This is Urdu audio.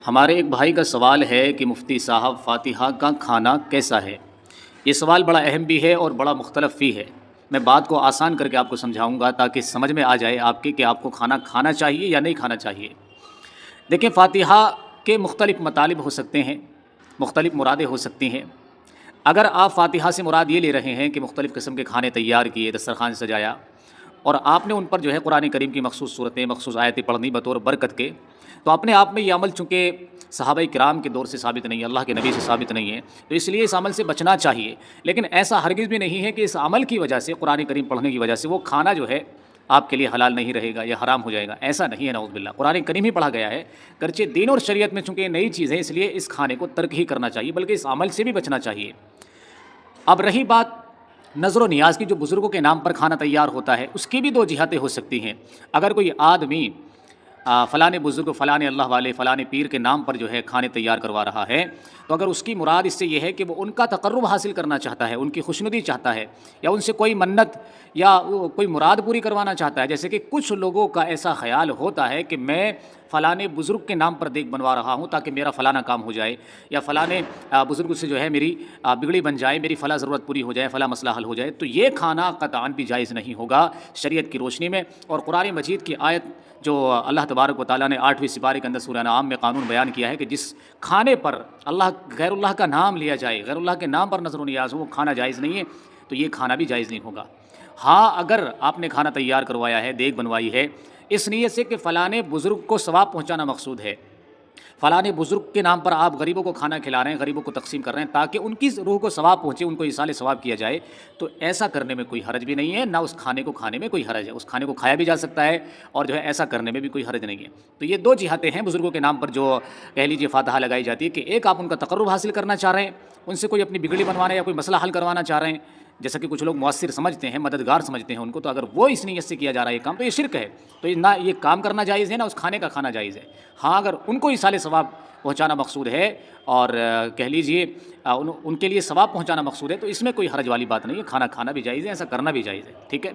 ہمارے ایک بھائی کا سوال ہے کہ مفتی صاحب فاتحہ کا کھانا کیسا ہے؟ یہ سوال بڑا اہم بھی ہے اور بڑا مختلف بھی ہے۔ میں بات کو آسان کر کے آپ کو سمجھاؤں گا تاکہ سمجھ میں آ جائے آپ کے کہ آپ کو کھانا کھانا چاہیے یا نہیں کھانا چاہیے۔ دیکھیں، فاتحہ کے مختلف مطالب ہو سکتے ہیں، مختلف مرادیں ہو سکتی ہیں۔ اگر آپ فاتحہ سے مراد یہ لے رہے ہیں کہ مختلف قسم کے کھانے تیار کیے، دسترخوان سجایا اور آپ نے ان پر جو ہے قرآن کریم کی مخصوص صورتیں، مخصوص آیتیں پڑھنی بطور برکت کے، تو اپنے آپ میں یہ عمل چونکہ صحابہ کرام کے دور سے ثابت نہیں ہے، اللہ کے نبی سے ثابت نہیں ہے، تو اس لیے اس عمل سے بچنا چاہیے۔ لیکن ایسا ہرگز بھی نہیں ہے کہ اس عمل کی وجہ سے، قرآن کریم پڑھنے کی وجہ سے وہ کھانا جو ہے آپ کے لیے حلال نہیں رہے گا یا حرام ہو جائے گا، ایسا نہیں ہے، نعوذ باللہ۔ قرآن کریم ہی پڑھا گیا ہے، گرچہ دین اور شریعت میں چونکہ یہ نئی چیز ہے اس لیے اس کھانے کو ترک ہی کرنا چاہیے، بلکہ اس عمل سے بھی بچنا چاہیے۔ اب رہی بات نظر و نیاز کی، جو بزرگوں کے نام پر کھانا تیار ہوتا ہے اس کی بھی دو جہتیں ہو سکتی ہیں۔ اگر کوئی آدمی فلاں بزرگ، فلاں اللہ والے، فلاں پیر کے نام پر جو ہے کھانے تیار کروا رہا ہے، تو اگر اس کی مراد اس سے یہ ہے کہ وہ ان کا تقرب حاصل کرنا چاہتا ہے، ان کی خوشنودی چاہتا ہے، یا ان سے کوئی منت یا کوئی مراد پوری کروانا چاہتا ہے، جیسے کہ کچھ لوگوں کا ایسا خیال ہوتا ہے کہ میں فلاں بزرگ کے نام پر دیگ بنوا رہا ہوں تاکہ میرا فلانا کام ہو جائے، یا فلاں بزرگ سے جو ہے میری بگڑی بن جائے، میری فلاں ضرورت پوری ہو جائے، فلاں مسئلہ حل ہو جائے، تو یہ کھانا قطعاً بھی جائز نہیں ہوگا شریعت کی روشنی میں۔ اور قرآن مجید کی آیت جو اللہ تبارک و تعالیٰ نے 8ویں سپارے کے اندر سورہ انعام میں قانون بیان کیا ہے کہ جس کھانے پر غیر اللہ کا نام لیا جائے، غیر اللہ کے نام پر نظر و نیاز ہو، وہ کھانا جائز نہیں ہے، تو یہ کھانا بھی جائز نہیں ہوگا۔ ہاں، اگر آپ نے کھانا تیار کروایا ہے، دیگ بنوائی ہے، اس نیت سے کہ فلاں بزرگ کو ثواب پہنچانا مقصود ہے، فلاں بزرگ کے نام پر آپ غریبوں کو کھانا کھلا رہے ہیں، غریبوں کو تقسیم کر رہے ہیں تاکہ ان کی روح کو ثواب پہنچے، ان کو ایصال ثواب کیا جائے، تو ایسا کرنے میں کوئی حرج بھی نہیں ہے، نہ اس کھانے کو کھانے میں کوئی حرج ہے، اس کھانے کو کھایا بھی جا سکتا ہے اور جو ہے ایسا کرنے میں بھی کوئی حرج نہیں ہے۔ تو یہ دو جہتیں ہیں بزرگوں کے نام پر جو کہہ لیجیے فاتحہ لگائی جاتی ہے، کہ ایک آپ ان کا تقرب حاصل کرنا چاہ رہے ہیں، ان سے کوئی اپنی بگڑی بنوانا یا کوئی مسئلہ حل کروانا چاہ رہے ہیں، جیسا کہ کچھ لوگ مؤثر سمجھتے ہیں، مددگار سمجھتے ہیں ان کو، تو اگر وہ اس نیت سے کیا جا رہا ہے یہ کام، تو یہ شرک ہے، تو نہ یہ کام کرنا جائز ہے، نہ اس کھانے کا کھانا جائز ہے۔ ہاں، اگر ان کو ایصال ثواب پہنچانا مقصود ہے اور کہہ لیجیے ان کے لیے ثواب پہنچانا مقصود ہے، تو اس میں کوئی حرج والی بات نہیں ہے، کھانا کھانا بھی جائز ہے، ایسا کرنا بھی جائز ہے، ٹھیک ہے۔